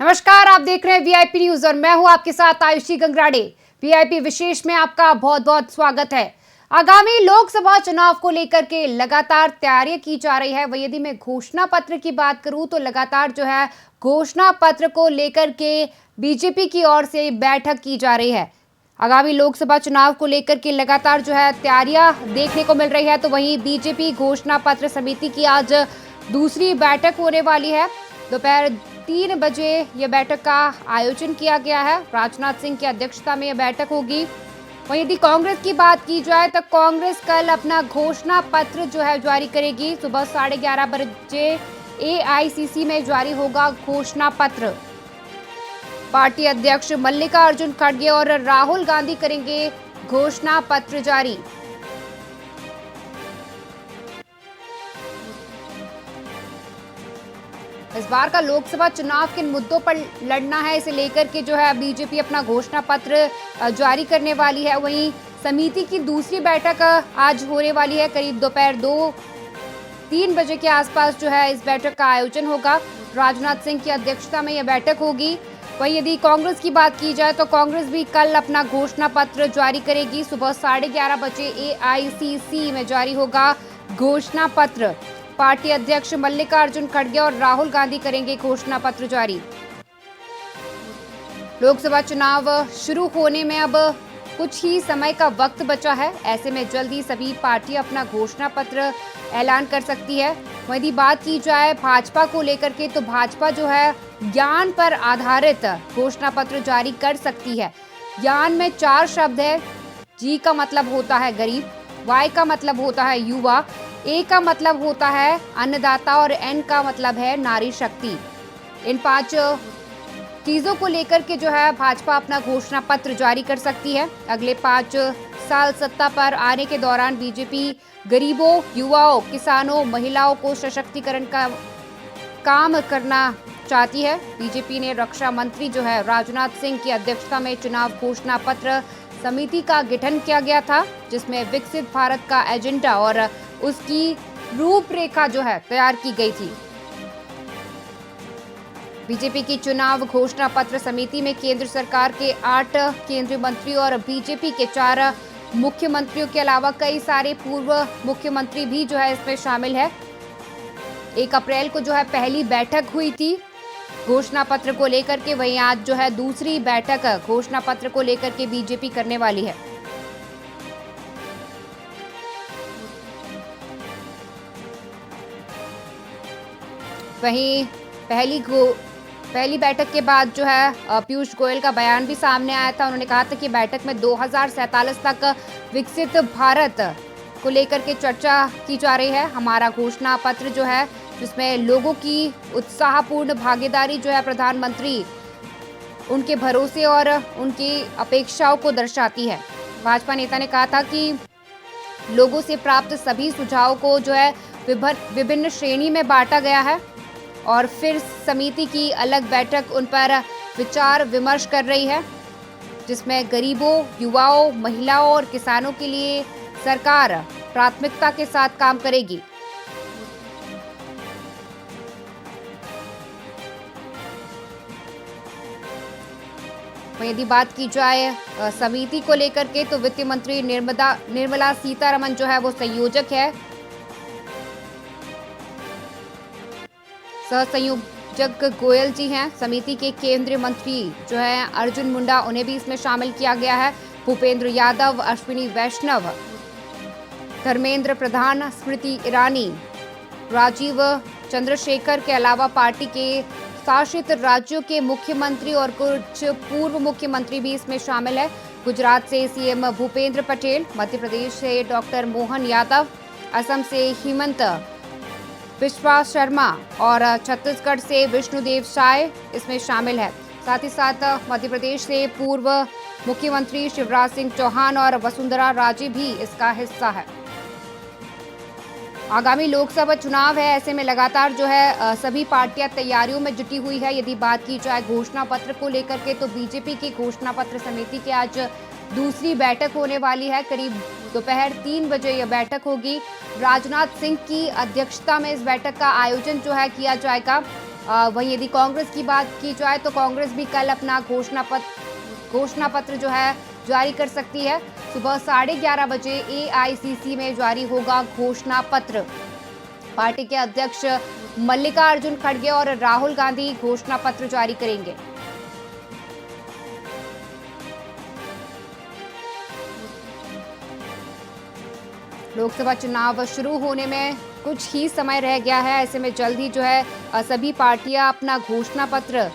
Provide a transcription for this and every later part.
नमस्कार, आप देख रहे हैं वीआईपी न्यूज और मैं हूं आपके साथ आयुषी गंगराड़े। वीआईपी विशेष में आपका बहुत बहुत स्वागत है। आगामी लोकसभा चुनाव को लेकर के लगातार तैयारियां की जा रही है। वही यदि मैं घोषणा पत्र की बात करूं तो लगातार जो है घोषणा पत्र को लेकर के बीजेपी की ओर से बैठक की जा रही है। आगामी लोकसभा चुनाव को लेकर के लगातार जो है तैयारियां देखने को मिल रही है। तो वहीं बीजेपी घोषणा पत्र समिति की आज दूसरी बैठक होने वाली है। दोपहर 3 बजे यह बैठक का आयोजन किया गया है। राजनाथ सिंह की अध्यक्षता में यह बैठक होगी। वहीं यदि कांग्रेस की बात की जाए तो कांग्रेस कल अपना घोषणा पत्र जो है जारी करेगी। सुबह 11:30 बजे एआईसीसी में जारी होगा घोषणा पत्र। पार्टी अध्यक्ष मल्लिकार्जुन खड़गे और राहुल गांधी करेंगे घोषणा पत्र जारी। इस बार का लोकसभा चुनाव किन मुद्दों पर लड़ना है, इसे लेकर के जो है बीजेपी अपना घोषणा पत्र जारी करने वाली है। वहीं समिति की दूसरी बैठक आज होने वाली है। करीब दोपहर 2-3 बजे के आसपास जो है इस बैठक का आयोजन होगा। राजनाथ सिंह की अध्यक्षता में यह बैठक होगी। वहीं यदि कांग्रेस की बात की जाए तो कांग्रेस भी कल अपना घोषणा पत्र जारी करेगी। सुबह 11:30 बजे एआईसीसी में जारी होगा घोषणा पत्र। पार्टी अध्यक्ष मल्लिकार्जुन खड़गे और राहुल गांधी करेंगे घोषणा पत्र जारी। लोकसभा चुनाव शुरू होने में अब कुछ ही समय का वक्त बचा है। ऐसे में जल्दी सभी पार्टियां अपना घोषणा पत्र ऐलान कर सकती है। यदि बात की जाए भाजपा को लेकर के तो भाजपा जो है ज्ञान पर आधारित घोषणा पत्र जारी कर सकती है। ज्ञान में 4 शब्द है। जी का मतलब होता है गरीब, वाई का मतलब होता है युवा, ए का मतलब होता है अन्नदाता और एन का मतलब है नारी शक्ति। इन 5 चीजों को लेकर के जो है भाजपा अपना घोषणा पत्र जारी कर सकती है। अगले 5 साल सत्ता पर आने के दौरान बीजेपी गरीबों, युवाओं, किसानों, महिलाओं को सशक्तिकरण का काम करना चाहती है। बीजेपी ने रक्षा मंत्री जो है राजनाथ सिंह की अध्यक्षता में चुनाव घोषणा पत्र समिति का गठन किया गया था, जिसमें विकसित भारत का एजेंडा और उसकी रूपरेखा जो है तैयार की गई थी। बीजेपी की चुनाव घोषणा पत्र समिति में केंद्र सरकार के 8 केंद्रीय मंत्री और बीजेपी के 4 मुख्यमंत्रियों के अलावा कई सारे पूर्व मुख्यमंत्री भी जो है इसमें शामिल है। 1 अप्रैल को जो है पहली बैठक हुई थी घोषणा पत्र को लेकर के। वहीं आज जो है दूसरी बैठक घोषणा पत्र को लेकर के बीजेपी करने वाली है। वहीं पहली बैठक के बाद जो है पीयूष गोयल का बयान भी सामने आया था। उन्होंने कहा था कि बैठक में 2047 तक विकसित भारत को लेकर के चर्चा की जा रही है। हमारा घोषणा पत्र जो है जिसमें लोगों की उत्साहपूर्ण भागीदारी जो है प्रधानमंत्री उनके भरोसे और उनकी अपेक्षाओं को दर्शाती है। भाजपा नेता ने कहा था कि लोगों से प्राप्त सभी सुझावों को जो है विभिन्न श्रेणी में बांटा गया है और फिर समिति की अलग बैठक उन पर विचार विमर्श कर रही है, जिसमें गरीबों, युवाओं, महिलाओं और किसानों के लिए सरकार प्राथमिकता के साथ काम करेगी। यदि बात की जाए समिति को लेकर के तो वित्त मंत्री निर्मला सीतारमण जो है वो संयोजक है। सह संयोजक गोयल जी हैं। समिति के केंद्रीय मंत्री जो है अर्जुन मुंडा, उन्हें भी इसमें शामिल किया गया है। भूपेंद्र यादव, अश्विनी वैष्णव, धर्मेंद्र प्रधान, स्मृति ईरानी, राजीव चंद्रशेखर के अलावा पार्टी के शासित राज्यों के मुख्यमंत्री और कुछ पूर्व मुख्यमंत्री भी इसमें शामिल है। गुजरात से सीएम भूपेंद्र पटेल, मध्य प्रदेश से डॉक्टर मोहन यादव, असम से हिमंत बिश्वा शर्मा और छत्तीसगढ़ से विष्णुदेव साय इसमें शामिल है। साथ ही साथ मध्य प्रदेश से पूर्व मुख्यमंत्री शिवराज सिंह चौहान और वसुंधरा राजे भी इसका हिस्सा है। आगामी लोकसभा चुनाव है, ऐसे में लगातार जो है सभी पार्टियां तैयारियों में जुटी हुई है। यदि बात की जाए घोषणा पत्र को लेकर के तो बीजेपी की घोषणा पत्र समिति की आज दूसरी बैठक होने वाली है। करीब दोपहर 3 बजे यह बैठक होगी। राजनाथ सिंह की अध्यक्षता में इस बैठक का आयोजन जो है किया जाएगा। वहीं यदि कांग्रेस की बात की जाए तो कांग्रेस भी कल अपना घोषणा पत्र जो है जारी कर सकती है। सुबह 11:30 बजे एआईसीसी में जारी होगा घोषणा पत्र। पार्टी के अध्यक्ष मल्लिकार्जुन खड़गे और राहुल गांधी घोषणा पत्र जारी करेंगे। लोकसभा चुनाव शुरू होने में कुछ ही समय रह गया है। ऐसे में जल्द ही जो है सभी पार्टियां अपना घोषणा पत्र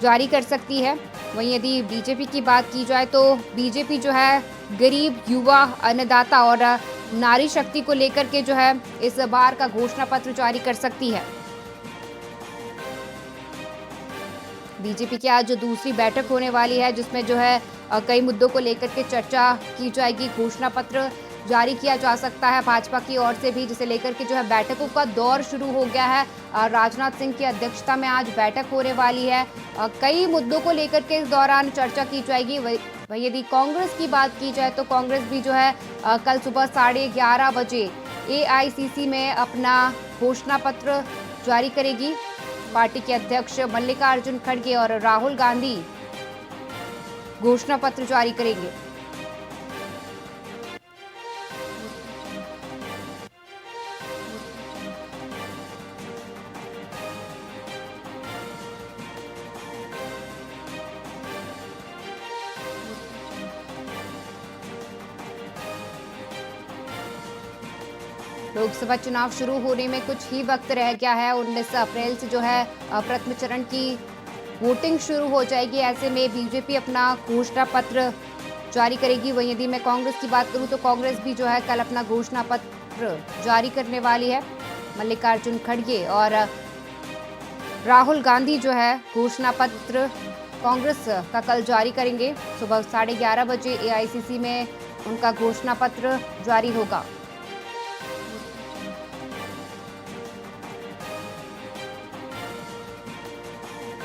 जारी कर सकती है। वहीं यदि बीजेपी की बात की जाए तो बीजेपी जो है गरीब, युवा, अन्नदाता और नारी शक्ति को लेकर के जो है इस बार का घोषणा पत्र जारी कर सकती है। बीजेपी की आज दूसरी बैठक होने वाली है, जिसमें जो है कई मुद्दों को लेकर के चर्चा की जाएगी। घोषणा पत्र जारी किया जा सकता है भाजपा की ओर से भी, जिसे लेकर के जो है बैठकों का दौर शुरू हो गया है। राजनाथ सिंह की अध्यक्षता में आज बैठक होने वाली है। कई मुद्दों को लेकर के इस दौरान चर्चा की जाएगी। वही यदि कांग्रेस की बात की जाए तो कांग्रेस भी जो है कल सुबह 11:30 बजे एआईसीसी में अपना घोषणा पत्र जारी करेगी। पार्टी के अध्यक्ष मल्लिकार्जुन खड़गे और राहुल गांधी घोषणा पत्र जारी करेंगे। लोकसभा चुनाव शुरू होने में कुछ ही वक्त रह गया है। 19 अप्रैल से जो है प्रथम चरण की वोटिंग शुरू हो जाएगी। ऐसे में बीजेपी अपना घोषणा पत्र जारी करेगी। वहीं यदि मैं कांग्रेस की बात करूं तो कांग्रेस भी जो है कल अपना घोषणा पत्र जारी करने वाली है। मल्लिकार्जुन खड़गे और राहुल गांधी जो है घोषणा पत्र कांग्रेस का कल जारी करेंगे। सुबह 11:30 बजे एआईसीसी में उनका घोषणा पत्र जारी होगा।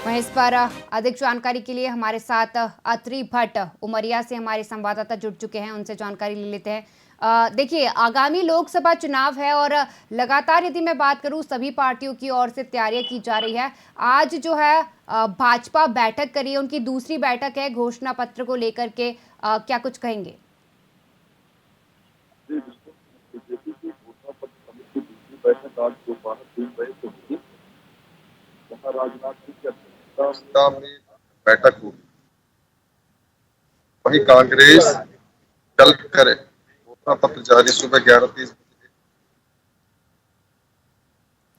वहीं इस पर अधिक जानकारी के लिए हमारे साथ अत्रि भट्ट उमरिया से हमारे संवाददाता जुड़ चुके हैं, उनसे जानकारी ले लेते हैं। देखिए, आगामी लोकसभा चुनाव है और लगातार यदि मैं बात करूं सभी पार्टियों की ओर से तैयारियां की जा रही है। आज जो है भाजपा बैठक करी है, उनकी दूसरी बैठक है घोषणा पत्र को लेकर के, क्या कुछ कहेंगे? बीजेपी की घोषणा पत्र समिति की दूसरी बैठक आज दोपहर 3 बजे से होगी। जहां राजनाथ सिंह की अध्यक्षता में बैठक होगी। वहीं कांग्रेस कल करे घोषणा पत्र जारी सुबह 11:30 बजे।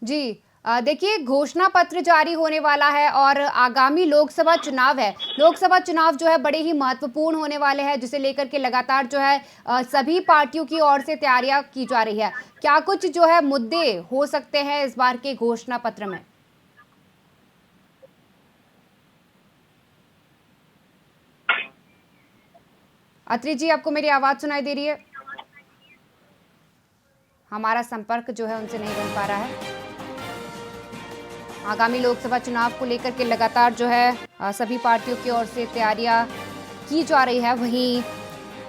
जी, देखिए, घोषणा पत्र जारी होने वाला है और आगामी लोकसभा चुनाव है। लोकसभा चुनाव जो है बड़े ही महत्वपूर्ण होने वाले हैं, जिसे लेकर के लगातार जो है सभी पार्टियों की ओर से तैयारियां की जा रही है। क्या कुछ जो है मुद्दे हो सकते हैं इस बार के घोषणा पत्र में? अत्रि जी, आपको मेरी आवाज सुनाई दे रही है? हमारा संपर्क जो है उनसे नहीं बन पा रहा है। आगामी लोकसभा चुनाव को लेकर के लगातार जो है सभी पार्टियों की ओर से तैयारियां की जा रही है। वहीं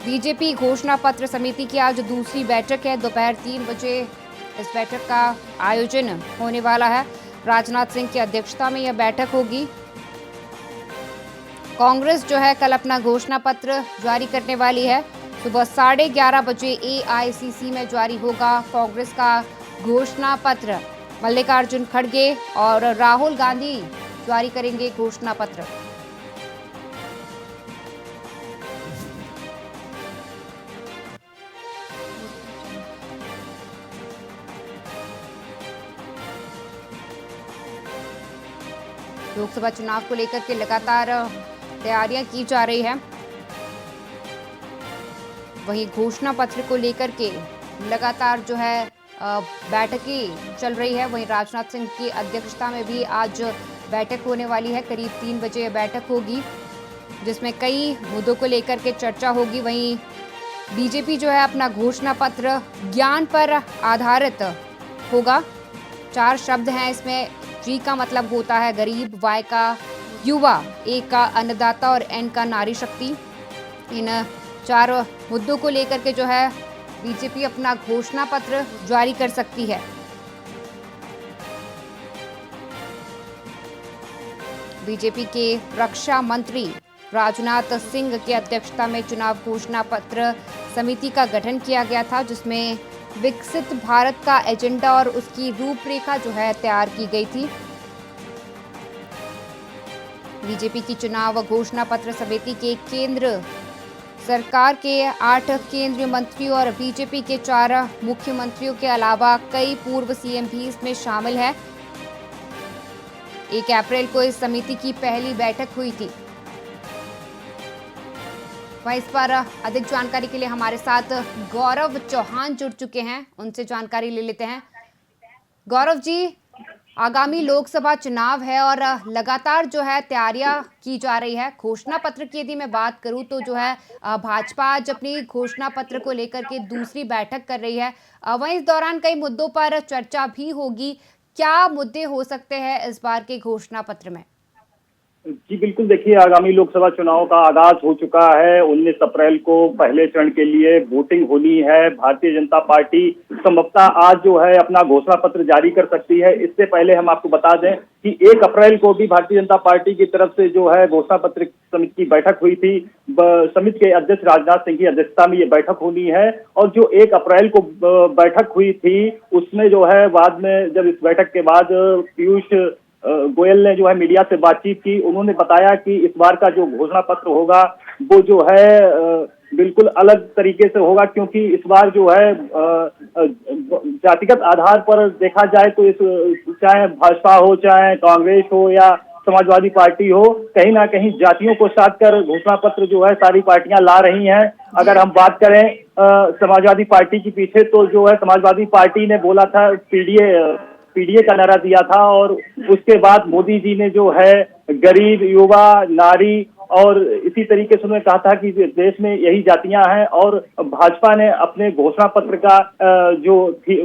बीजेपी घोषणा पत्र समिति की आज दूसरी बैठक है। दोपहर 3 बजे इस बैठक का आयोजन होने वाला है। राजनाथ सिंह की अध्यक्षता में यह बैठक होगी। कांग्रेस जो है कल अपना घोषणा पत्र जारी करने वाली है। सुबह 11:30 बजे एआईसीसी में जारी होगा कांग्रेस का घोषणा पत्र। मल्लिकार्जुन खड़गे और राहुल गांधी जारी करेंगे घोषणा पत्र। लोकसभा चुनाव को लेकर के लगातार तैयारियां की जा रही है। वहीं घोषणा पत्र को लेकर के लगातार जो है बैठकें चल रही है। वहीं राजनाथ सिंह की अध्यक्षता में भी आज बैठक होने वाली है। करीब 3 बजे बैठक होगी, जिसमें कई मुद्दों को लेकर के चर्चा होगी। वहीं बीजेपी जो है अपना घोषणा पत्र ज्ञान पर आधारित होगा। 4 शब्द हैं इसमें। जी का मतलब होता है गरीब, वाई का युवा, ए का अन्नदाता और एन का नारी शक्ति। इन 4 मुद्दों को लेकर के जो है बीजेपी अपना घोषणा पत्र जारी कर सकती है। बीजेपी के रक्षा मंत्री राजनाथ सिंह की अध्यक्षता में चुनाव घोषणा पत्र समिति का गठन किया गया था, जिसमें विकसित भारत का एजेंडा और उसकी रूपरेखा जो है तैयार की गई थी। बीजेपी की चुनाव घोषणा पत्र समिति के केंद्र सरकार के 8 केंद्रीय मंत्रियों और बीजेपी के 4 मुख्यमंत्रियों के अलावा कई पूर्व सीएम भी इसमें शामिल है। 1 अप्रैल को इस समिति की पहली बैठक हुई थी। वहीं इस पर अधिक जानकारी के लिए हमारे साथ गौरव चौहान जुड़ चुके हैं, उनसे जानकारी ले लेते हैं। गौरव जी, आगामी लोकसभा चुनाव है और लगातार जो है तैयारियां की जा रही है। घोषणा पत्र की यदि मैं बात करूं तो जो है भाजपा आज अपनी घोषणा पत्र को लेकर के दूसरी बैठक कर रही है। वहीं इस दौरान कई मुद्दों पर चर्चा भी होगी। क्या मुद्दे हो सकते हैं इस बार के घोषणा पत्र में? जी बिल्कुल, देखिए आगामी लोकसभा चुनाव का आगाज हो चुका है। 19 अप्रैल को पहले चरण के लिए वोटिंग होनी है। भारतीय जनता पार्टी संभवतः आज जो है अपना घोषणा पत्र जारी कर सकती है। इससे पहले हम आपको बता दें कि 1 अप्रैल को भी भारतीय जनता पार्टी की तरफ से जो है घोषणा पत्र समिति की बैठक हुई थी। समिति के अध्यक्ष राजनाथ सिंह की अध्यक्षता में ये बैठक होनी है और जो 1 अप्रैल को बैठक हुई थी उसमें जो है बाद में जब इस बैठक के बाद पीयूष गोयल ने जो है मीडिया से बातचीत की, उन्होंने बताया कि इस बार का जो घोषणा पत्र होगा वो जो है बिल्कुल अलग तरीके से होगा, क्योंकि इस बार जो है जातिगत आधार पर देखा जाए तो इस चाहे भाजपा हो चाहे कांग्रेस हो या समाजवादी पार्टी हो, कहीं ना कहीं जातियों को साथ कर घोषणा पत्र जो है सारी पार्टियां ला रही हैं। अगर हम बात करें समाजवादी पार्टी के पीछे तो जो है समाजवादी पार्टी ने बोला था पीडीए का नारा दिया था और उसके बाद मोदी जी ने जो है गरीब, युवा, नारी और इसी तरीके से उन्होंने कहा था कि देश में यही जातियां हैं और भाजपा ने अपने घोषणा पत्र का जो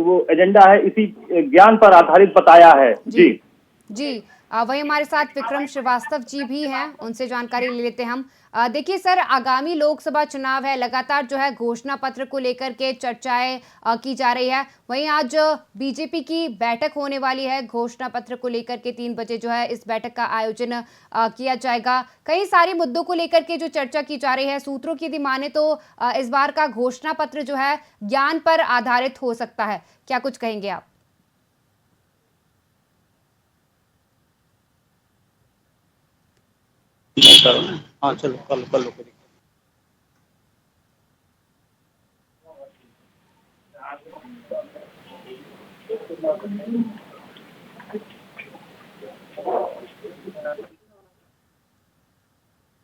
वो एजेंडा है इसी ज्ञान पर आधारित बताया है। जी वही हमारे साथ विक्रम श्रीवास्तव जी भी हैं, उनसे जानकारी ले लेते हैं हम। देखिए सर, आगामी लोकसभा चुनाव है, लगातार जो है घोषणा पत्र को लेकर के चर्चाएं की जा रही है। वहीं आज बीजेपी की बैठक होने वाली है, घोषणा पत्र को लेकर के 3 बजे जो है इस बैठक का आयोजन किया जाएगा। कई सारे मुद्दों को लेकर के जो चर्चा की जा रही है, सूत्रों की यदि माने तो इस बार का घोषणा पत्र जो है ज्ञान पर आधारित हो सकता है। क्या कुछ कहेंगे आप? हाँ चलो कल लो।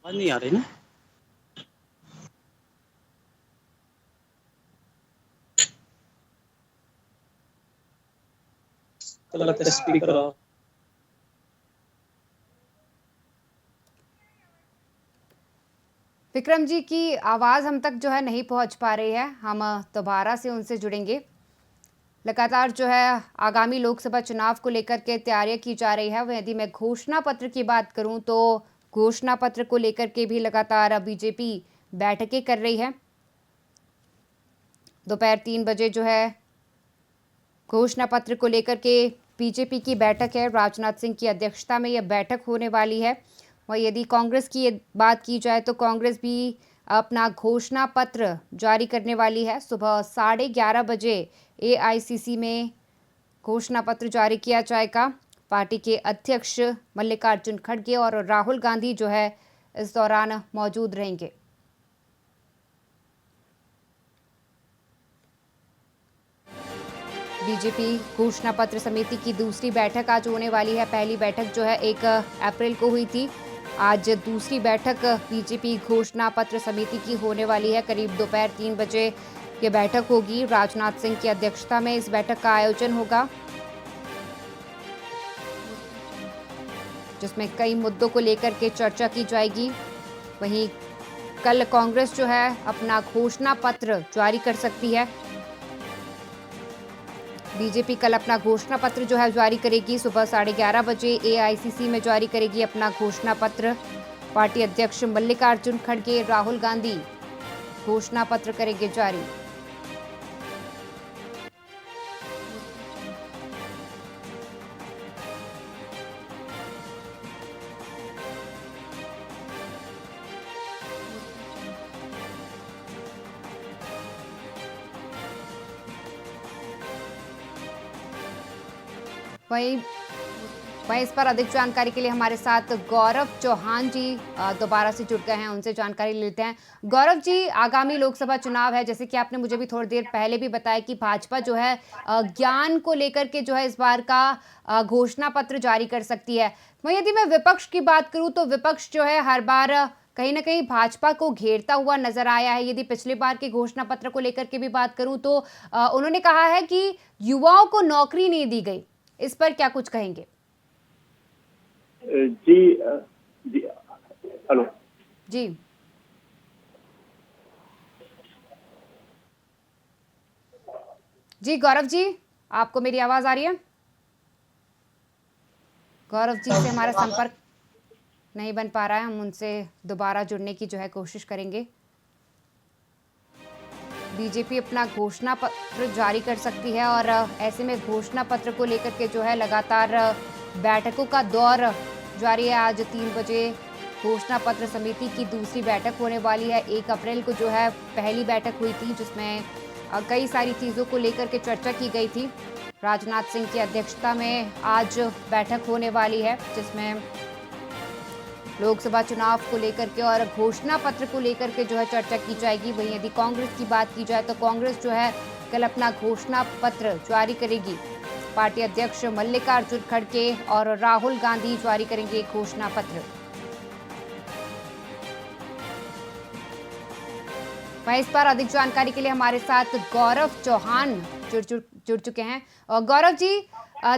नहीं आ रही ना, तो लगता है स्पीकर विक्रम जी की आवाज़ हम तक जो है नहीं पहुंच पा रही है, हम दोबारा से उनसे जुड़ेंगे। लगातार जो है आगामी लोकसभा चुनाव को लेकर के तैयारियां की जा रही है। वह यदि मैं घोषणा पत्र की बात करूं तो घोषणा पत्र को लेकर के भी लगातार बीजेपी बैठकें कर रही है। दोपहर 3 बजे जो है घोषणा पत्र को लेकर के बीजेपी की बैठक है, राजनाथ सिंह की अध्यक्षता में यह बैठक होने वाली है। वहीं यदि कांग्रेस की बात की जाए तो कांग्रेस भी अपना घोषणा पत्र जारी करने वाली है। सुबह 11:30 बजे एआईसीसी में घोषणा पत्र जारी किया जाएगा। पार्टी के अध्यक्ष मल्लिकार्जुन खड़गे और राहुल गांधी जो है इस दौरान मौजूद रहेंगे। बीजेपी घोषणा पत्र समिति की दूसरी बैठक आज होने वाली है। पहली बैठक जो है 1 अप्रैल को हुई थी। आज दूसरी बैठक बीजेपी घोषणा पत्र समिति की होने वाली है। करीब दोपहर 3 बजे ये बैठक होगी। राजनाथ सिंह की अध्यक्षता में इस बैठक का आयोजन होगा, जिसमें कई मुद्दों को लेकर के चर्चा की जाएगी। वहीं कल कांग्रेस जो है अपना घोषणा पत्र जारी कर सकती है। बीजेपी कल अपना घोषणा पत्र जो है जारी करेगी। सुबह 11:30 बजे एआईसीसी में जारी करेगी अपना घोषणा पत्र। पार्टी अध्यक्ष मल्लिकार्जुन खड़गे, राहुल गांधी घोषणा पत्र करेंगे जारी। वहीं वहीं इस पर अधिक जानकारी के लिए हमारे साथ गौरव चौहान जी दोबारा से जुड़ गए हैं, उनसे जानकारी लेते हैं। गौरव जी, आगामी लोकसभा चुनाव है, जैसे कि आपने मुझे भी थोड़ी देर पहले भी बताया कि भाजपा जो है ज्ञान को लेकर के जो है इस बार का घोषणा पत्र जारी कर सकती है। वहीं यदि मैं विपक्ष की बात करूं तो विपक्ष जो है हर बार कहीं ना कहीं भाजपा को घेरता हुआ नजर आया है। यदि पिछले बार के घोषणा पत्र को लेकर के भी बात करूं तो उन्होंने कहा है कि युवाओं को नौकरी नहीं दी गई। इस पर क्या कुछ कहेंगे? जी जी, हेलो जी जी, गौरव जी, आपको मेरी आवाज आ रही है? गौरव जी से हमारा संपर्क नहीं बन पा रहा है, हम उनसे दोबारा जुड़ने की जो है कोशिश करेंगे। बीजेपी अपना घोषणा पत्र जारी कर सकती है और ऐसे में घोषणा पत्र को लेकर के जो है लगातार बैठकों का दौर जारी है। आज 3 बजे घोषणा पत्र समिति की दूसरी बैठक होने वाली है। 1 अप्रैल को जो है पहली बैठक हुई थी, जिसमें कई सारी चीज़ों को लेकर के चर्चा की गई थी। राजनाथ सिंह की अध्यक्षता में आज बैठक होने वाली है, जिसमें लोकसभा चुनाव को लेकर के और घोषणा पत्र को लेकर के जो है चर्चा की जाएगी। वहीं यदि कांग्रेस की बात की जाए तो कांग्रेस जो है कल अपना घोषणा पत्र जारी करेगी। पार्टी अध्यक्ष मल्लिकार्जुन खड़गे और राहुल गांधी जारी करेंगे घोषणा पत्र। वहीं इस पर अधिक जानकारी के लिए हमारे साथ गौरव चौहान जुड़ चुके हैं। और गौरव जी,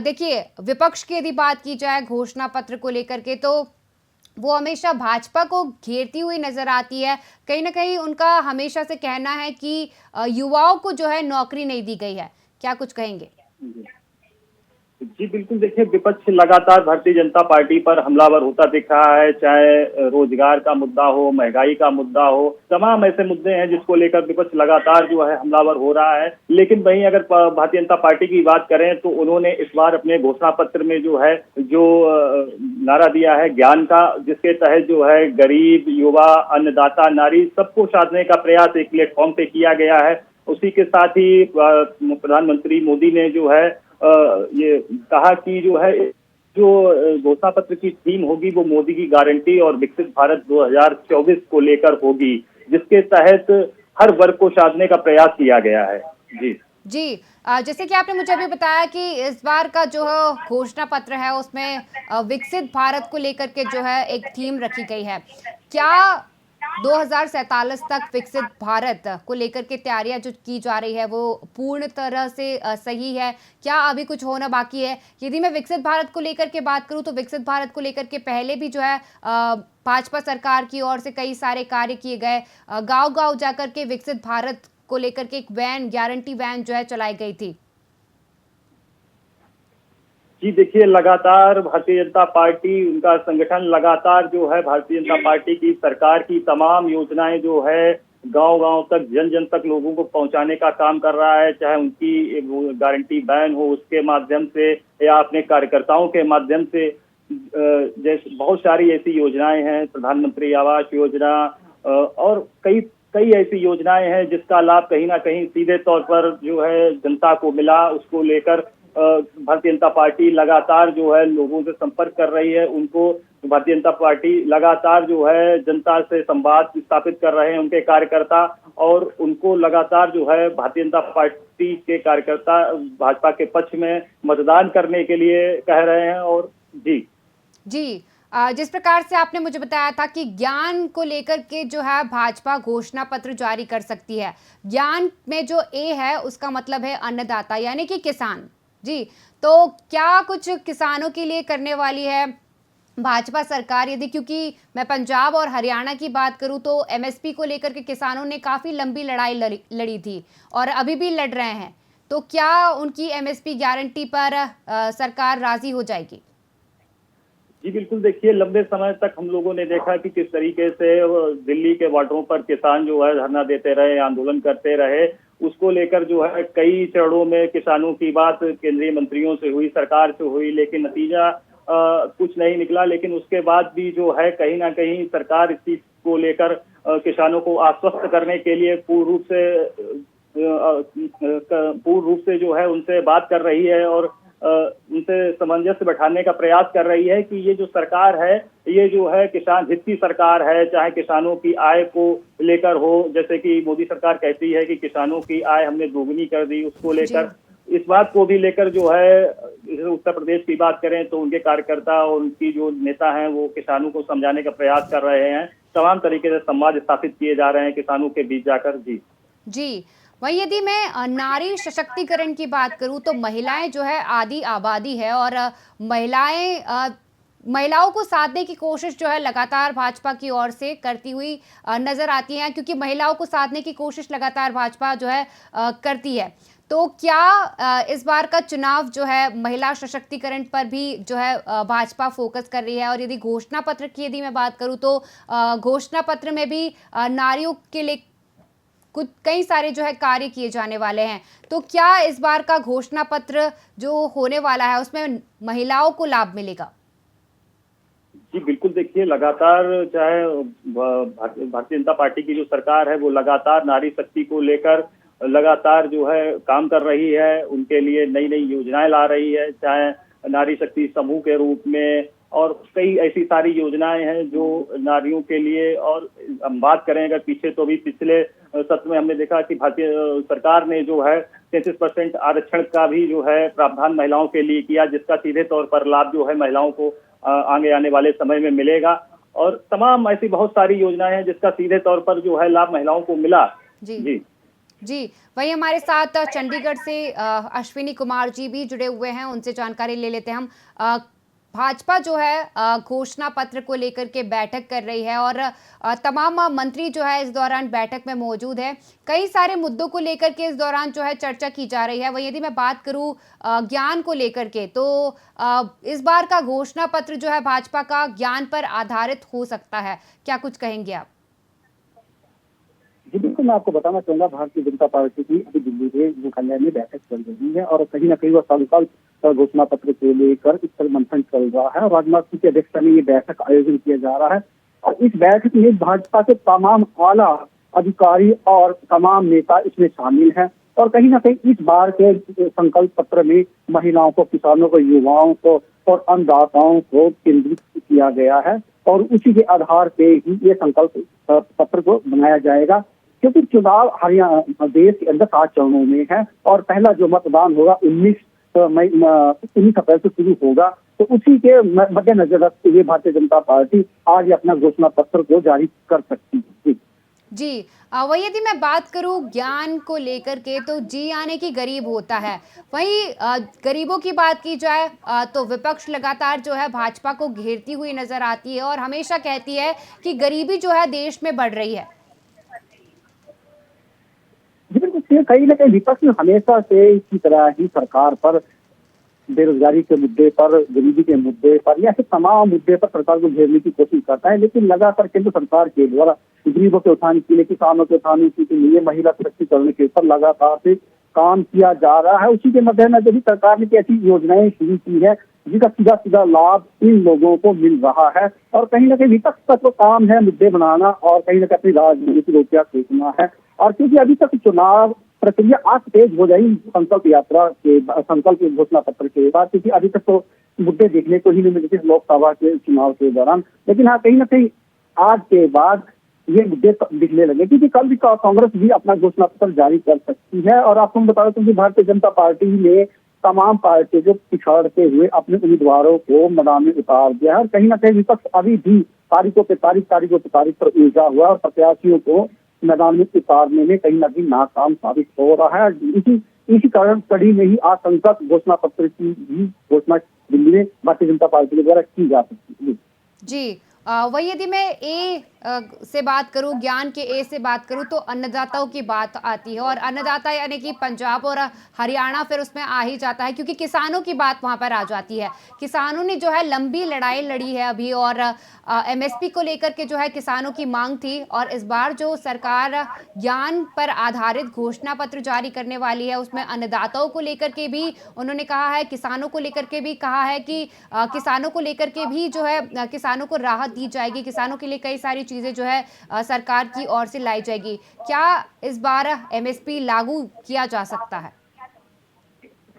देखिए, विपक्ष की यदि बात की जाए घोषणा पत्र को लेकर के तो वो हमेशा भाजपा को घेरती हुई नजर आती है। कहीं ना कहीं उनका हमेशा से कहना है कि युवाओं को जो है नौकरी नहीं दी गई है। क्या कुछ कहेंगे? जी बिल्कुल, देखिए, विपक्ष लगातार भारतीय जनता पार्टी पर हमलावर होता दिख रहा है, चाहे रोजगार का मुद्दा हो, महंगाई का मुद्दा हो, तमाम ऐसे मुद्दे हैं जिसको लेकर विपक्ष लगातार जो है हमलावर हो रहा है। लेकिन वहीं अगर भारतीय जनता पार्टी की बात करें तो उन्होंने इस बार अपने घोषणा पत्र में जो है नारा दिया है ज्ञान का, जिसके तहत जो है गरीब, युवा, अन्नदाता, नारी सबको साधने का प्रयास एक प्लेटफॉर्म पे किया गया है। उसी के साथ ही प्रधानमंत्री मोदी ने जो है ये कहा कि जो है जो घोषणा पत्र की थीम होगी वो मोदी की गारंटी और विकसित भारत 2024 को लेकर होगी, जिसके तहत हर वर्ग को साधने का प्रयास किया गया है। जी जी, जैसे कि आपने मुझे अभी बताया कि इस बार का जो घोषणा पत्र है उसमें विकसित भारत को लेकर के जो है एक थीम रखी गई है। क्या 2047 तक विकसित भारत को लेकर के तैयारियां जो की जा रही है वो पूर्ण तरह से सही है? क्या अभी कुछ होना बाकी है? यदि मैं विकसित भारत को लेकर के बात करूं तो विकसित भारत को लेकर के पहले भी जो है भाजपा सरकार की ओर से कई सारे कार्य किए गए। गांव-गांव जाकर के विकसित भारत को लेकर के एक वैन, गारंटी वैन जो है चलाई गई थी। जी देखिए, लगातार भारतीय जनता पार्टी, उनका संगठन लगातार जो है भारतीय जनता पार्टी की सरकार की तमाम योजनाएं जो है गांव-गांव तक, जन-जन तक लोगों को पहुंचाने का काम कर रहा है। चाहे उनकी गारंटी बैन हो उसके माध्यम से या अपने कार्यकर्ताओं के माध्यम से, जैसे बहुत सारी ऐसी योजनाएं हैं, प्रधानमंत्री आवास योजना और कई ऐसी योजनाएं हैं जिसका लाभ कहीं ना कहीं सीधे तौर पर जो है जनता को मिला। उसको लेकर भारतीय जनता पार्टी लगातार जो है लोगों से संपर्क कर रही है। उनको भारतीय जनता पार्टी लगातार जो है जनता से संवाद स्थापित कर रहे हैं उनके कार्यकर्ता, और उनको लगातार जो है भारतीय जनता पार्टी के कार्यकर्ता भाजपा के पक्ष में मतदान करने के लिए कह रहे हैं। और जी जिस प्रकार से आपने मुझे बताया था कि ज्ञान को लेकर के जो है भाजपा घोषणा पत्र जारी कर सकती है। ज्ञान में जो ए है उसका मतलब है अन्नदाता, यानी कि किसान। जी, तो क्या कुछ किसानों के लिए करने वाली है भाजपा सरकार? यदि, क्योंकि मैं पंजाब और हरियाणा की बात करूं तो एमएसपी को लेकर के किसानों ने काफ़ी लंबी लड़ाई लड़ी थी और अभी भी लड़ रहे हैं, तो क्या उनकी एमएसपी गारंटी पर सरकार राजी हो जाएगी? जी बिल्कुल, देखिए, लंबे समय तक हम लोगों ने देखा कि किस तरीके से दिल्ली के बॉर्डरों पर किसान जो है धरना देते रहे, आंदोलन करते रहे। उसको लेकर जो है कई चरणों में किसानों की बात केंद्रीय मंत्रियों से हुई, सरकार से हुई, लेकिन नतीजा कुछ नहीं निकला। लेकिन उसके बाद भी जो है कहीं ना कहीं सरकार इस चीज को लेकर किसानों को आश्वस्त करने के लिए पूर्ण रूप से जो है उनसे बात कर रही है और उनसे सामंजस्य बैठाने का प्रयास कर रही है कि ये जो सरकार है, ये जो है किसान हित की सरकार है, चाहे किसानों की आय को लेकर हो, जैसे कि मोदी सरकार कहती है कि किसानों की आय हमने दोगुनी कर दी, उसको लेकर इस बात को भी लेकर जो है उत्तर प्रदेश की बात करें तो उनके कार्यकर्ता और उनकी जो नेता हैं वो किसानों को समझाने का प्रयास कर रहे हैं। तमाम तरीके से संवाद स्थापित किए जा रहे हैं किसानों के बीच जाकर। जी, वहीं यदि मैं नारी सशक्तिकरण की बात करूं तो महिलाएं जो है आधी आबादी है और महिलाओं को साधने की कोशिश जो है लगातार भाजपा की ओर से करती हुई नजर आती हैं, क्योंकि महिलाओं को साधने की कोशिश लगातार भाजपा जो है करती है। तो क्या इस बार का चुनाव जो है महिला सशक्तिकरण पर भी जो है भाजपा फोकस कर रही है? और यदि घोषणा पत्र की यदि मैं बात करूं तो घोषणा पत्र में भी नारियों के लिए कुछ कई सारे जो है कार्य किए जाने वाले हैं। तो क्या इस बार का घोषणा पत्र जो होने वाला है उसमें महिलाओं को लाभ मिलेगा? जी बिल्कुल, देखिए लगातार चाहे भारतीय जनता पार्टी की जो सरकार है वो लगातार नारी शक्ति को लेकर लगातार जो है काम कर रही है, उनके लिए नई नई योजनाएं ला रही है, चाहे नारी शक्ति समूह के रूप में, और कई ऐसी सारी योजनाएं हैं जो नारियों के लिए। और हम बात करें अगर पीछे तो भी पिछले सत्र में हमने देखा कि भारतीय सरकार ने जो है 33% आरक्षण का भी जो है प्रावधान महिलाओं के लिए किया, जिसका सीधे तौर पर लाभ जो है महिलाओं को आगे आने वाले समय में मिलेगा। और तमाम ऐसी बहुत सारी योजनाएं हैं जिसका सीधे तौर पर जो है लाभ महिलाओं को मिला। जी, वही हमारे साथ चंडीगढ़ से अश्विनी कुमार जी भी जुड़े हुए हैं, उनसे जानकारी ले लेते हैं हम। भाजपा जो है घोषणा पत्र को लेकर के बैठक कर रही है और तमाम मंत्री जो है इस दौरान बैठक में मौजूद है। कई सारे मुद्दों को लेकर के इस दौरान जो है चर्चा की जा रही है। वही यदि मैं बात करूं ज्ञान को लेकर के तो इस बार का घोषणा पत्र जो है भाजपा का ज्ञान पर आधारित हो सकता है, क्या कुछ कहेंगे आप? जी बिल्कुल, मैं आपको बताना चाहूंगा भारतीय जनता पार्टी की अभी दिल्ली के मुख्यालय में बैठक चल रही है और कहीं ना कहीं वह साल घोषणा पत्र को लेकर इस पर मंथन चल रहा है और राजनाथ सिंह की अध्यक्षता में ये बैठक आयोजन किया जा रहा है। और इस बैठक में भाजपा के तमाम आला अधिकारी और तमाम नेता इसमें शामिल हैं और कहीं ना कहीं इस बार के संकल्प पत्र में महिलाओं को, किसानों को, युवाओं को और अन्नदाताओं को केंद्रित किया गया है और उसी के आधार पे ही ये संकल्प पत्र को बनाया जाएगा, क्योंकि चुनाव हरियाणा देश के अंदर 7 चरणों में है और पहला जो मतदान होगा 19 अप्रैल से शुरू होगा। तो उसी के मद्देनजर रखते हुए भारतीय जनता पार्टी आज अपना घोषणा पत्र को जारी कर सकती है। जी, वही यदि मैं बात करूं ज्ञान को लेकर के तो जी आने की गरीब होता है। वहीं गरीबों की बात की जाए तो विपक्ष लगातार जो है भाजपा को घेरती हुई नजर आती है और हमेशा कहती है कि गरीबी जो है देश में बढ़ रही है। कहीं ना कहीं विपक्ष हमेशा से इसी तरह ही सरकार पर, बेरोजगारी के मुद्दे पर, गरीबी के मुद्दे पर या फिर तमाम मुद्दे पर सरकार को घेरने की कोशिश करता है, लेकिन लगातार केंद्र सरकार के द्वारा गरीबों के उत्थान के लिए, किसानों के उत्थान के लिए, महिला सशक्तिकरण के ऊपर लगातार से काम किया जा रहा है। उसी के मद्देनजर भी सरकार ने ऐसी योजनाएं शुरू की है जिसका सीधा सीधा लाभ इन लोगों को मिल रहा है। और कहीं ना कहीं विपक्ष का तो काम है मुद्दे बनाना और कहीं ना कहीं अपनी राजनीतिक रोटियां फेंकना है। और क्योंकि अभी तक चुनाव प्रक्रिया आज तेज हो जाएगी संकल्प यात्रा के संकल्प घोषणा पत्र के बाद, क्योंकि अभी तक तो मुद्दे देखने को ही नहीं मिलते लोकसभा के चुनाव के दौरान। लेकिन हाँ, कहीं ना कहीं आज के बाद ये मुद्दे दिखने लगे, क्योंकि कल भी कांग्रेस भी अपना घोषणा पत्र जारी कर सकती है। और आपको बता दें कि भारतीय जनता पार्टी ने तमाम पार्टी को पिछाड़ते हुए अपने उम्मीदवारों को मैदान में उतार दिया है और कहीं ना कहीं विपक्ष अभी भी तारीखों पे तारीख पर उलझा हुआ और प्रत्याशियों को मैदान में उतारने में कहीं ना कहीं नाकाम साबित हो रहा है। इसी कारण कड़ी में ही आज संकल्प घोषणा पत्र की भी घोषणा दिल्ली में भारतीय जनता पार्टी के द्वारा की जा सकती है। जी, वही यदि मैं ए से बात करूं, ज्ञान के ए से बात करूं तो अन्नदाताओं की बात आती है और अन्नदाता यानी कि पंजाब और हरियाणा फिर उसमें आ ही जाता है, क्योंकि किसानों की बात वहां पर आ जाती है। किसानों ने जो है लंबी लड़ाई लड़ी है अभी और एमएसपी को लेकर के जो है किसानों की मांग थी और इस बार जो सरकार ज्ञान पर आधारित घोषणा पत्र जारी करने वाली है उसमें अन्नदाताओं को लेकर के भी उन्होंने कहा है, किसानों को लेकर के भी कहा है कि किसानों को लेकर के भी जो है किसानों को राहत दी जाएगी, किसानों के लिए कई सारी चीजें जो है सरकार की ओर से लाई जाएगी। क्या इस बार एमएसपी लागू किया जा सकता है?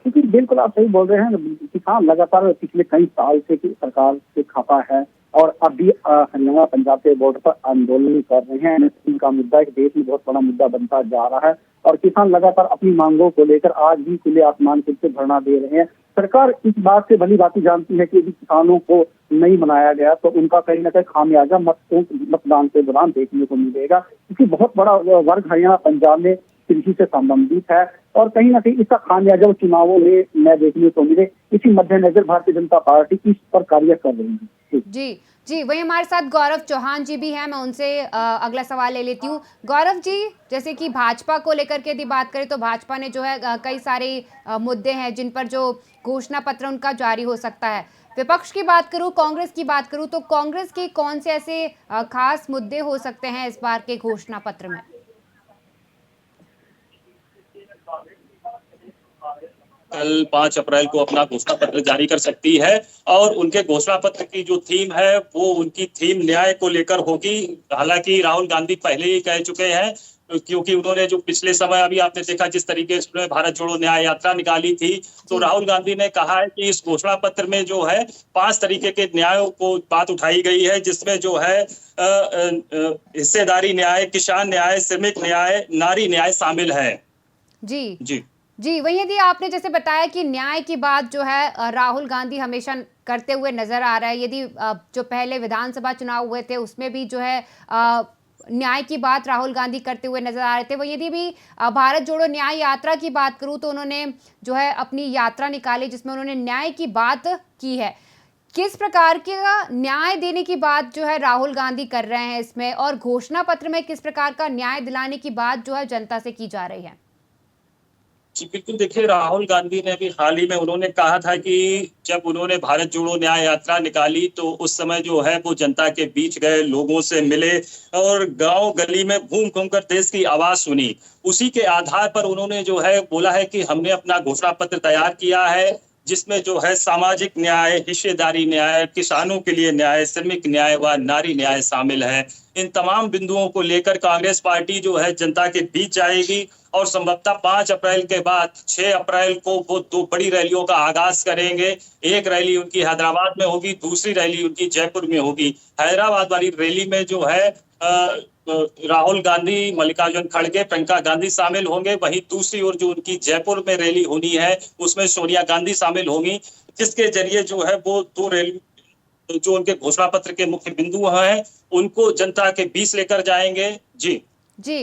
बिल्कुल आप सही बोल रहे हैं कि किसान लगातार पिछले कई साल से सरकार से खफा है और अभी हरियाणा पंजाब के बॉर्डर पर आंदोलन कर रहे हैं। एमएसपी का मुद्दा एक देश में बहुत बड़ा मुद्दा बनता जा रहा है और किसान लगातार अपनी मांगों को लेकर आज भी खुले आसमान से धरना दे रहे हैं। सरकार इस बात से भली भांति जानती है कि यदि किसानों को नहीं मनाया गया तो उनका कहीं ना कहीं खामियाजा मतदान के दौरान देखने को मिलेगा, क्योंकि बहुत बड़ा वर्ग हरियाणा पंजाब में कृषि से संबंधित है और कहीं ना कहीं इसका खामियाजा चुनावों में न देखने को मिले, इसी मद्देनजर भारतीय जनता पार्टी इस पर कार्य कर रही है। जी वही हमारे साथ गौरव चौहान जी भी हैं, मैं उनसे अगला सवाल ले लेती हूँ। गौरव जी, जैसे कि भाजपा को लेकर के यदि बात करें तो भाजपा ने जो है कई सारे मुद्दे हैं जिन पर जो घोषणा पत्र उनका जारी हो सकता है। विपक्ष की बात करूं, कांग्रेस की बात करूं तो कांग्रेस के कौन से ऐसे खास मुद्दे हो सकते हैं इस बार के घोषणा पत्र में? कल 5 अप्रैल को अपना घोषणा पत्र जारी कर सकती है और उनके घोषणा पत्र की जो थीम है वो उनकी थीम न्याय को लेकर होगी। हालांकि राहुल गांधी पहले ही कह चुके हैं, क्योंकि उन्होंने जो पिछले समय अभी आपने देखा जिस तरीके से भारत जोड़ो न्याय यात्रा निकाली थी, तो राहुल गांधी ने कहा है कि इस घोषणा पत्र में जो है 5 तरीके के न्यायों को बात उठाई गई है, जिसमें जो है हिस्सेदारी न्याय, किसान न्याय, श्रमिक न्याय, नारी न्याय शामिल है। जी वही यदि आपने जैसे बताया कि न्याय की बात जो है राहुल गांधी हमेशा करते हुए नजर आ रहा है। यदि जो पहले विधानसभा चुनाव हुए थे उसमें भी जो है न्याय की बात राहुल गांधी करते हुए नजर आ रहे थे। वही यदि भी भारत जोड़ो न्याय यात्रा की बात करूं तो उन्होंने जो है अपनी यात्रा निकाली जिसमें उन्होंने न्याय की बात की है। किस प्रकार का न्याय देने की बात जो है राहुल गांधी कर रहे हैं इसमें, और घोषणा पत्र में किस प्रकार का न्याय दिलाने की बात जो है जनता से की जा रही है? जी बिल्कुल, देखिए राहुल गांधी ने भी हाल ही में उन्होंने कहा था कि जब उन्होंने भारत जोड़ो न्याय यात्रा निकाली तो उस समय जो है वो जनता के बीच गए, लोगों से मिले और गांव गली में घूम घूम कर देश की आवाज सुनी। उसी के आधार पर उन्होंने जो है बोला है कि हमने अपना घोषणा पत्र तैयार किया है जिसमें जो है सामाजिक न्याय, हिस्सेदारी न्याय, किसानों के लिए न्याय, श्रमिक न्याय व नारी न्याय शामिल है। इन तमाम बिंदुओं को लेकर कांग्रेस पार्टी जो है जनता के बीच जाएगी और संभवतः 5 अप्रैल के बाद 6 अप्रैल को वो 2 बड़ी रैलियों का आगाज करेंगे। एक रैली उनकी हैदराबाद में होगी, दूसरी रैली उनकी जयपुर में होगी। हैदराबाद वाली रैली में जो है राहुल गांधी, मल्लिकार्जुन खड़गे, प्रियंका गांधी शामिल होंगे। वहीं दूसरी ओर जो उनकी जयपुर में रैली होनी है उसमें सोनिया गांधी शामिल होंगी, जिसके जरिए जो है वो 2 रैली जो उनके घोषणा पत्र के मुख्य बिंदु हैं उनको जनता के बीच लेकर जाएंगे। जी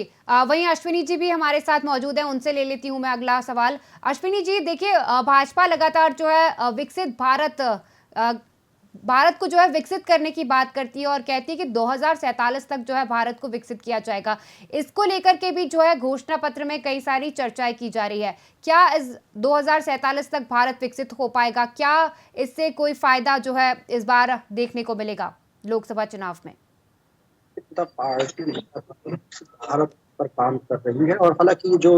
वहीं अश्विनी जी भी हमारे साथ मौजूद हैं, उनसे ले लेती हूं मैं अगला सवाल। अश्विनी जी, देखिए भाजपा लगातार जो है विकसित भारत को जो है विकसित करने की बात करती है और कहती है कि 2047 तक जो है भारत को विकसित किया जाएगा। इसको लेकर के भी जो है घोषणा पत्र में कई सारी चर्चाएं की जा रही है। क्या इस 2047 तक भारत विकसित हो पाएगा? क्या इससे कोई फायदा जो है इस बार देखने को मिलेगा लोकसभा चुनाव में? पार्टी भारत पर काम कर रही है और हालांकि जो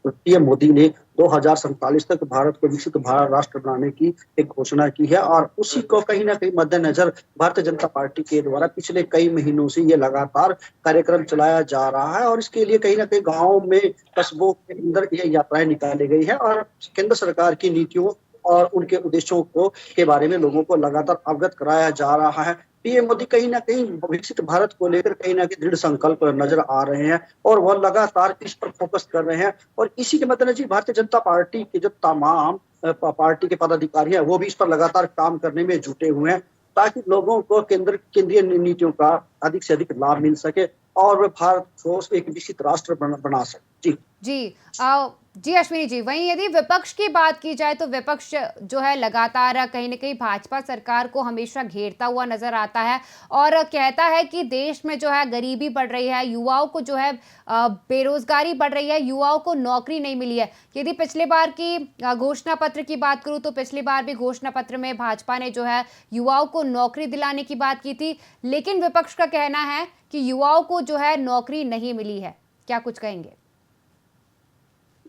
पीएम मोदी ने 2047 तक भारत को विकसित भारत राष्ट्र बनाने की एक घोषणा की है और उसी को कहीं ना कहीं मद्देनजर भारतीय जनता पार्टी के द्वारा पिछले कई महीनों से ये लगातार कार्यक्रम चलाया जा रहा है और इसके लिए कहीं ना कहीं गाँव में, कस्बों के अंदर ये यात्राएं निकाली गई है और केंद्र सरकार की नीतियों और उनके उद्देश्यों को के बारे में लोगों को लगातार अवगत कराया जा रहा है। पीएम मोदी कहीं ना कहीं विकसित भारत को लेकर कहीं ना कहीं दृढ़ संकल्प नजर आ रहे हैं और वह लगातार इस पर फोकस कर रहे हैं और इसी के मद्देनजर भारतीय जनता पार्टी के जो तमाम पार्टी के पदाधिकारी हैं वो भी इस पर लगातार काम करने में जुटे हुए हैं ताकि लोगों को केंद्रीय नीतियों का अधिक से अधिक लाभ मिल सके और भारत को एक विकसित राष्ट्र बना सके। जी अश्विनी जी, वहीं यदि विपक्ष की बात की जाए तो विपक्ष जो है लगातार कहीं न कहीं भाजपा सरकार को हमेशा घेरता हुआ नजर आता है और कहता है कि देश में जो है गरीबी बढ़ रही है, युवाओं को जो है बेरोजगारी बढ़ रही है, युवाओं को नौकरी नहीं मिली है। यदि पिछले बार की घोषणा पत्र की बात करूं तो पिछली बार भी घोषणा पत्र में भाजपा ने जो है युवाओं को नौकरी दिलाने की बात की थी, लेकिन विपक्ष का कहना है कि युवाओं को जो है नौकरी नहीं मिली है। क्या कुछ कहेंगे?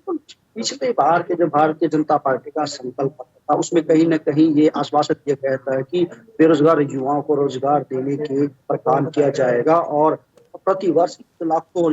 पिछले बार के जो भारतीय जनता पार्टी का संकल्प था उसमें कहीं न कहीं ये आश्वासन दिया गया था कि बेरोजगार युवाओं को रोजगार देने के पर काम किया जाएगा और प्रति वर्ष लाखों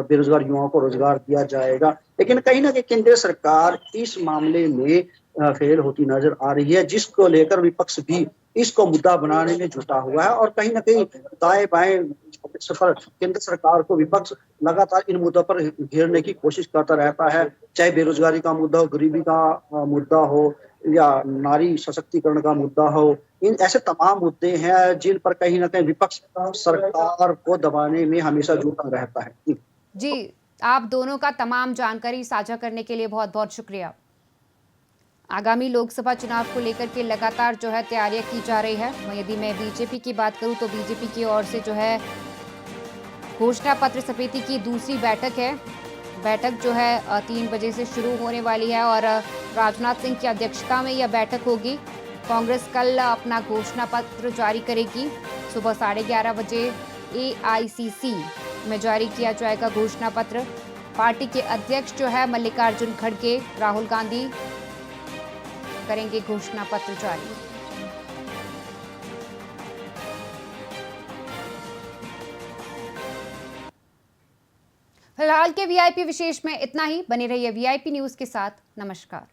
बेरोजगार युवाओं को रोजगार दिया जाएगा। लेकिन कहीं ना कहीं केंद्र सरकार इस मामले में फेल होती नजर आ रही है, जिसको लेकर विपक्ष भी इसको मुद्दा बनाने में जुटा हुआ है। और कहीं ना कहीं दाएं बाएं पक्ष पर केंद्र सरकार को विपक्ष लगातार इन मुद्दों पर घेरने की कोशिश करता रहता है, चाहे बेरोजगारी का मुद्दा हो, गरीबी का मुद्दा हो, या नारी सशक्तिकरण का मुद्दा हो। इन ऐसे तमाम मुद्दे हैं जिन पर कहीं ना कहीं विपक्ष सरकार को दबाने में हमेशा जुटा रहता है। जी, आप दोनों का तमाम जानकारी साझा करने के लिए बहुत बहुत शुक्रिया। आगामी लोकसभा चुनाव को लेकर के लगातार जो है तैयारियां की जा रही है। यदि मैं बीजेपी की बात करूं तो बीजेपी की ओर से जो है घोषणा पत्र समिति की दूसरी बैठक है। बैठक जो है 3 बजे से शुरू होने वाली है और राजनाथ सिंह की अध्यक्षता में यह बैठक होगी। कांग्रेस कल अपना घोषणा पत्र जारी करेगी। सुबह 11:30 बजे AICC में जारी किया जाएगा घोषणा पत्र। पार्टी के अध्यक्ष जो है मल्लिकार्जुन खड़गे, राहुल गांधी करेंगे घोषणा पत्र जारी। फिलहाल के VIP विशेष में इतना ही। बने रहिए VIP न्यूज के साथ। नमस्कार।